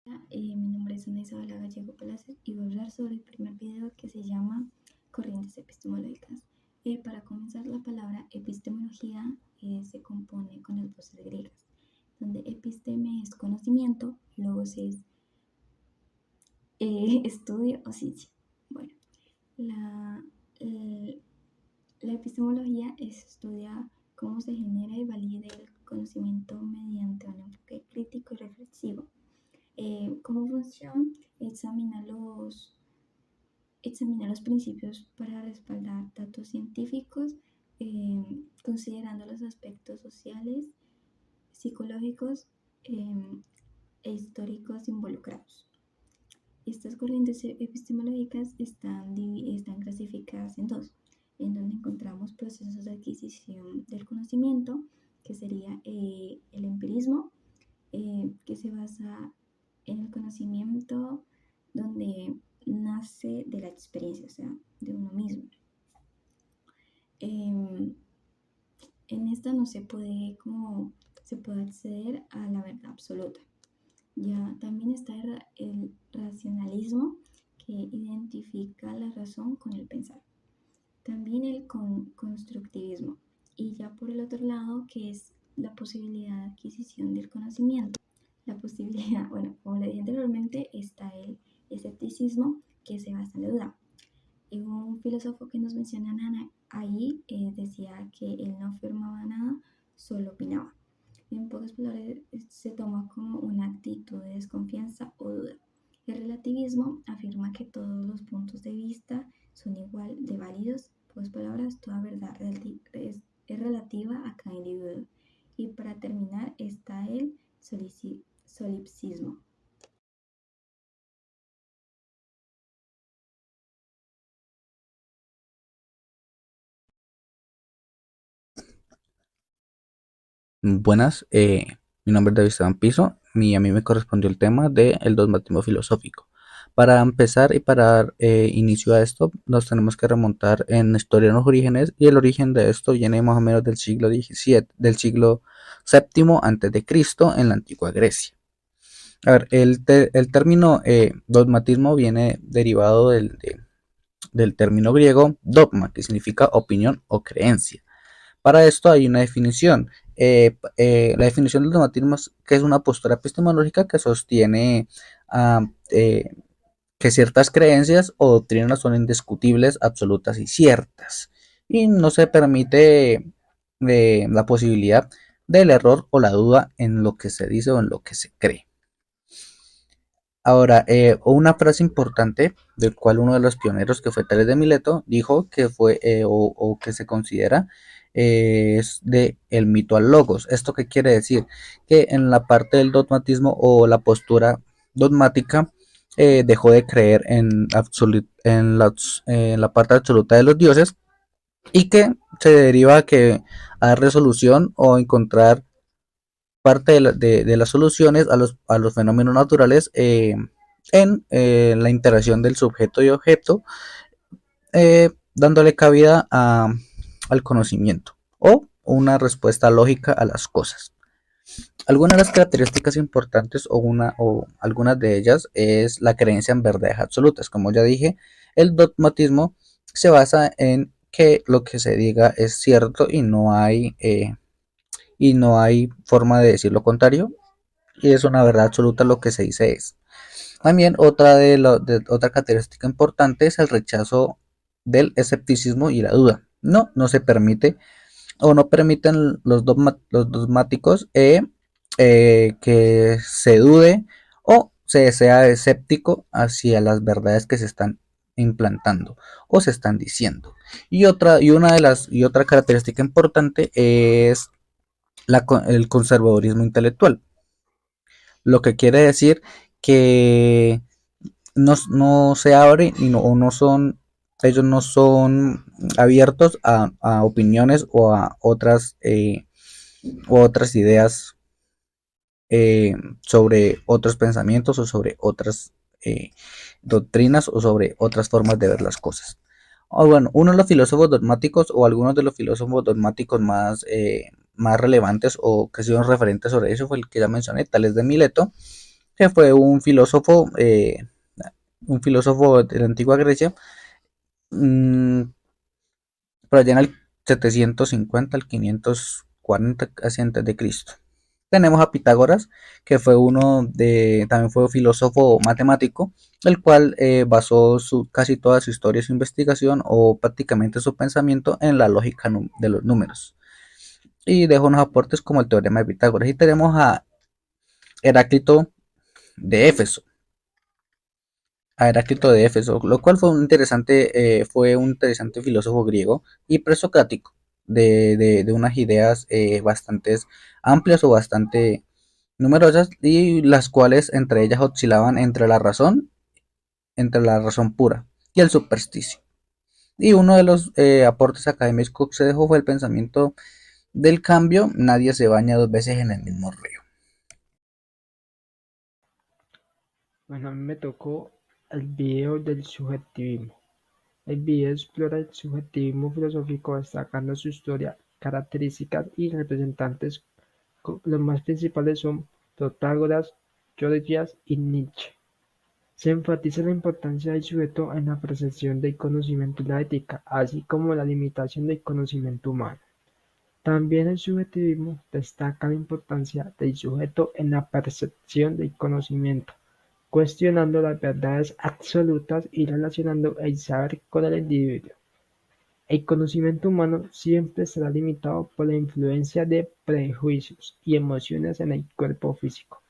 Mi nombre es Ana Isabela Gallego Palacios y voy a hablar sobre el primer video que se llama Corrientes epistemológicas. Para comenzar, la palabra epistemología se compone con las voces griegas, donde episteme es conocimiento, logos es estudio o ciencia. Bueno, la epistemología estudia cómo se genera y valida el conocimiento mediante un enfoque crítico y reflexivo. Como función, examina los principios para respaldar datos científicos, considerando los aspectos sociales, psicológicos e históricos involucrados. Estas corrientes epistemológicas están clasificadas en dos, en donde encontramos procesos de adquisición del conocimiento, que sería el empirismo, que se basa en el conocimiento donde nace de la experiencia, o sea, de uno mismo. En esta no se puede acceder a la verdad absoluta. Ya también está el racionalismo, que identifica la razón con el pensar. También el constructivismo. Y ya por el otro lado, que es la posibilidad de adquisición del conocimiento. La posibilidad, bueno, como le dije anteriormente, está el escepticismo, que se basa en la duda. Y un filósofo que nos menciona ahí decía que él no afirmaba nada, solo opinaba. En pocas palabras, se toma como una actitud de desconfianza o duda. El relativismo afirma que todos los puntos de vista son igual de válidos. En pocas palabras, toda verdad es relativa a cada individuo. Y para terminar está el solipsismo. Buenas, mi nombre es David Esteban Piso y a mí me correspondió el tema del dogmatismo filosófico. Para empezar y para dar inicio a esto, nos tenemos que remontar en la historia de los orígenes, y el origen de esto viene más o menos del siglo XVII, del siglo VII antes de Cristo en la antigua Grecia. A ver, el término dogmatismo viene derivado del término griego dogma, que significa opinión o creencia. Para esto hay una definición. La definición del dogmatismo es que es una postura epistemológica que sostiene que ciertas creencias o doctrinas son indiscutibles, absolutas y ciertas, y no se permite la posibilidad del error o la duda en lo que se dice o en lo que se cree. Ahora, una frase importante del cual uno de los pioneros, que fue Tales de Mileto, dijo que fue o que se considera es de el mito al logos. ¿Esto qué quiere decir? Que en la parte del dogmatismo o la postura dogmática dejó de creer en la parte absoluta de los dioses, y que se deriva a dar resolución o encontrar parte de las soluciones a los fenómenos naturales en la interacción del sujeto y objeto, dándole cabida al conocimiento o una respuesta lógica a las cosas. Algunas de las características importantes o algunas de ellas es la creencia en verdades absolutas. Como ya dije, el dogmatismo se basa en que lo que se diga es cierto y no hay forma de decir lo contrario, y es una verdad absoluta, lo que se dice es. También otra característica importante es el rechazo del escepticismo y la duda. No se permite o no permiten los dogmáticos que se dude o se sea escéptico hacia las verdades que se están implantando o se están diciendo. Otra característica importante es el conservadurismo intelectual, lo que quiere decir que no se abre o no son, ellos no son abiertos a opiniones o a otras ideas sobre otros pensamientos o sobre otras doctrinas o sobre otras formas de ver las cosas. Bueno, uno de los filósofos dogmáticos o algunos de los filósofos dogmáticos más relevantes o que son referentes sobre eso fue el que ya mencioné, Tales de Mileto, que fue un filósofo de la antigua Grecia, mm, por allá en el 750 al 540 hacia antes de Cristo. Tenemos a Pitágoras, que también fue un filósofo matemático, el cual basó casi toda su historia y su investigación, o prácticamente su pensamiento, en la lógica de los números. Y dejó unos aportes como el teorema de Pitágoras. Y tenemos a Heráclito de Éfeso. Lo cual fue un interesante filósofo griego y presocrático, de unas ideas bastante amplias o bastante numerosas, y las cuales entre ellas oscilaban entre la razón pura y el supersticio. Y uno de los aportes académicos que se dejó fue el pensamiento del cambio: nadie se baña dos veces en el mismo río. Bueno, a mí me tocó el video del subjetivismo. El video explora el subjetivismo filosófico destacando su historia, características y representantes. Los más principales son Protágoras, Gorgias y Nietzsche. Se enfatiza la importancia del sujeto en la percepción del conocimiento y la ética, así como la limitación del conocimiento humano. También el subjetivismo destaca la importancia del sujeto en la percepción del conocimiento, cuestionando las verdades absolutas y relacionando el saber con el individuo. El conocimiento humano siempre será limitado por la influencia de prejuicios y emociones en el cuerpo físico,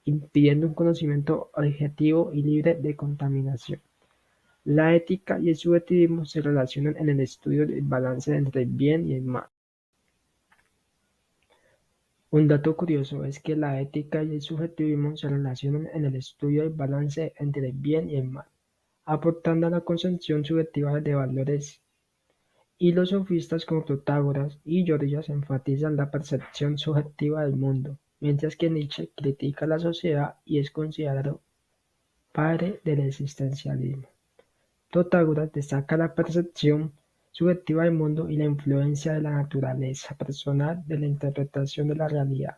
impidiendo un conocimiento objetivo y libre de contaminación. La ética y el subjetivismo se relacionan en el estudio del balance entre el bien y el mal. Un dato curioso es que la ética y el subjetivismo se relacionan en el estudio del balance entre el bien y el mal, aportando a la concepción subjetiva de valores. Y los sofistas como Protágoras y Gorgias enfatizan la percepción subjetiva del mundo, mientras que Nietzsche critica la sociedad y es considerado padre del existencialismo. Protágoras destaca la percepción subjetiva del mundo y la influencia de la naturaleza personal de la interpretación de la realidad,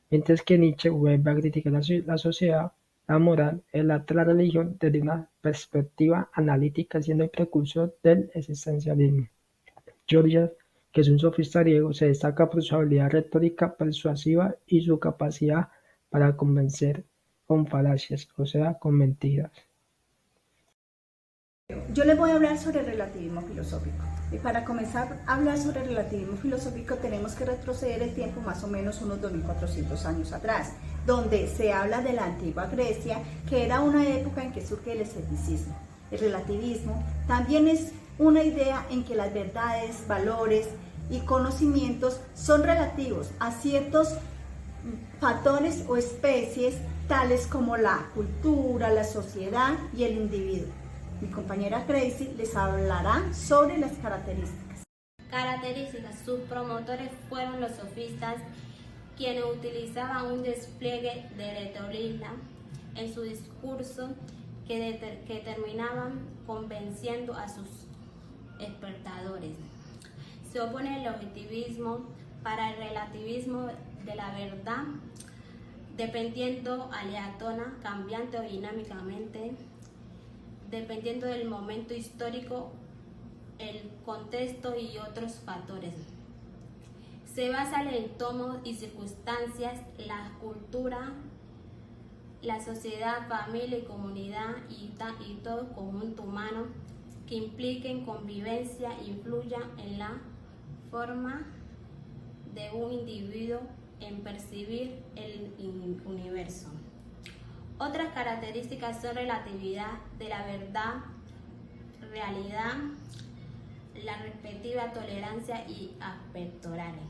mientras que Nietzsche vuelve a criticar la sociedad, la moral, el arte y la religión desde una perspectiva analítica, siendo el precursor del existencialismo. Gorgias, que es un sofista griego, se destaca por su habilidad retórica persuasiva y su capacidad para convencer con falacias, o sea, con mentiras. Yo les voy a hablar sobre el relativismo filosófico. Y para comenzar a hablar sobre el relativismo filosófico tenemos que retroceder el tiempo más o menos unos 2400 años atrás, donde se habla de la antigua Grecia, que era una época en que surge el escepticismo. El relativismo también es una idea en que las verdades, valores y conocimientos son relativos a ciertos factores o especies tales como la cultura, la sociedad y el individuo. Mi compañera Crazy les hablará sobre las características. Sus promotores fueron los sofistas, quienes utilizaban un despliegue de retórica en su discurso que terminaban convenciendo a sus espectadores. Se opone el objetivismo para el relativismo de la verdad, dependiendo aleatoria, cambiante o dinámicamente, dependiendo del momento histórico, el contexto y otros factores. Se basa en el entorno y circunstancias, la cultura, la sociedad, familia y comunidad y todo conjunto humano que impliquen convivencia e influyan en la forma de un individuo en percibir el universo. Otras características son relatividad de la verdad, realidad, la respectiva tolerancia y aperturales.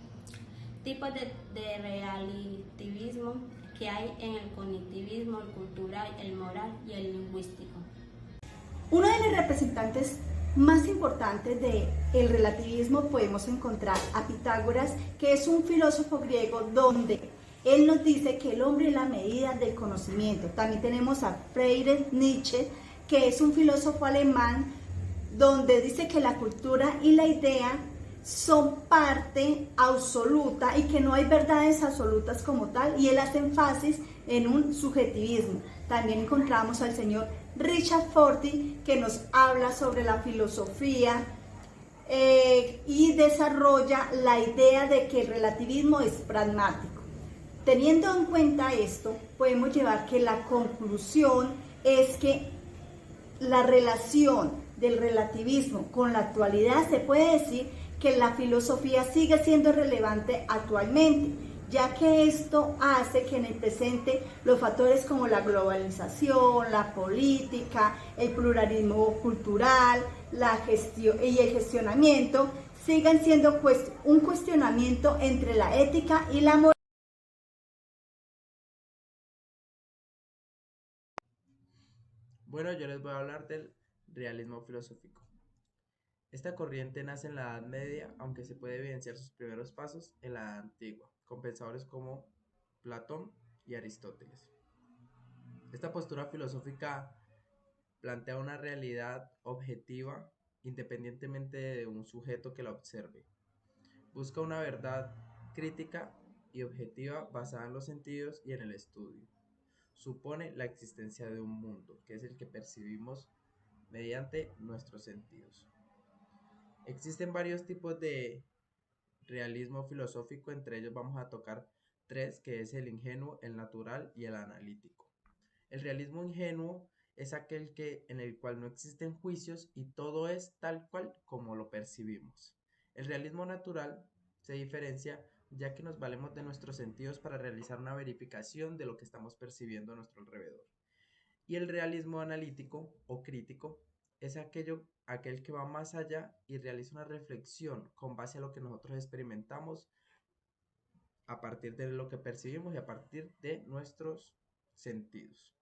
Tipos de relativismo que hay en el cognitivismo, el cultural, el moral y el lingüístico. Uno de los representantes más importantes del relativismo podemos encontrar a Pitágoras, que es un filósofo griego donde él nos dice que el hombre es la medida del conocimiento. También tenemos a Friedrich Nietzsche, que es un filósofo alemán, donde dice que la cultura y la idea son parte absoluta y que no hay verdades absolutas como tal, y él hace énfasis en un subjetivismo. También encontramos al señor Richard Forty, que nos habla sobre la filosofía y desarrolla la idea de que el relativismo es pragmático. Teniendo en cuenta esto, podemos llevar que la conclusión es que la relación del relativismo con la actualidad, se puede decir que la filosofía sigue siendo relevante actualmente, ya que esto hace que en el presente los factores como la globalización, la política, el pluralismo cultural, la gestión y el gestionamiento sigan siendo un cuestionamiento entre la ética y la moral. Bueno, yo les voy a hablar del realismo filosófico. Esta corriente nace en la Edad Media, aunque se puede evidenciar sus primeros pasos en la Edad Antigua, con pensadores como Platón y Aristóteles. Esta postura filosófica plantea una realidad objetiva independientemente de un sujeto que la observe. Busca una verdad crítica y objetiva basada en los sentidos y en el estudio. Supone la existencia de un mundo, que es el que percibimos mediante nuestros sentidos. Existen varios tipos de realismo filosófico, entre ellos vamos a tocar tres, que es el ingenuo, el natural y el analítico. El realismo ingenuo es aquel en el cual no existen juicios y todo es tal cual como lo percibimos. El realismo natural se diferencia ya que nos valemos de nuestros sentidos para realizar una verificación de lo que estamos percibiendo a nuestro alrededor. Y el realismo analítico o crítico es aquel que va más allá y realiza una reflexión con base a lo que nosotros experimentamos a partir de lo que percibimos y a partir de nuestros sentidos.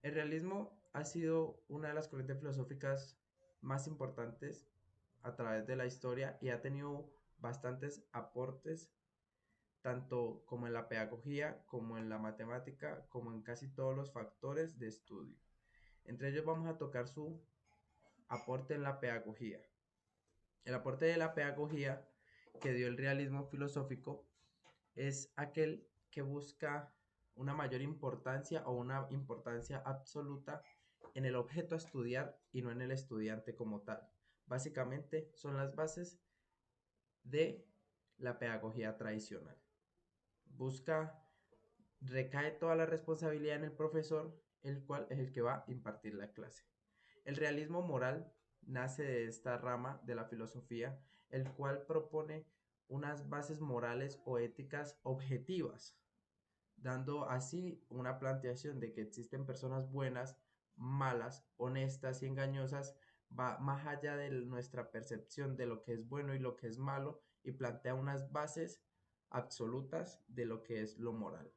El realismo ha sido una de las corrientes filosóficas más importantes a través de la historia y ha tenido bastantes aportes tanto como en la pedagogía, como en la matemática, como en casi todos los factores de estudio. Entre ellos vamos a tocar su aporte en la pedagogía. El aporte de la pedagogía que dio el realismo filosófico es aquel que busca una mayor importancia o una importancia absoluta en el objeto a estudiar y no en el estudiante como tal. Básicamente son las bases de la pedagogía tradicional. Recae toda la responsabilidad en el profesor, el cual es el que va a impartir la clase. El realismo moral nace de esta rama de la filosofía, el cual propone unas bases morales o éticas objetivas, dando así una planteación de que existen personas buenas, malas, honestas y engañosas, va más allá de nuestra percepción de lo que es bueno y lo que es malo y plantea unas bases absolutas de lo que es lo moral.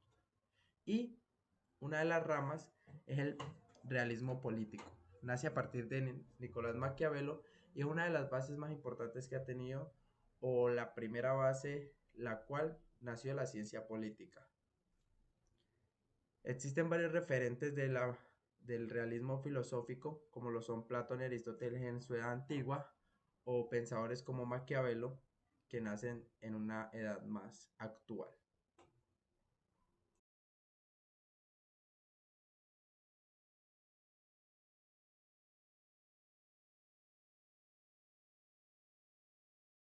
Y una de las ramas es el realismo político. Nace a partir de Nicolás Maquiavelo y es una de las bases más importantes que ha tenido, o la primera base, la cual nació la ciencia política. Existen varios referentes del realismo filosófico, como lo son Platón y Aristóteles en su edad antigua, o pensadores como Maquiavelo, que nacen en una edad más actual.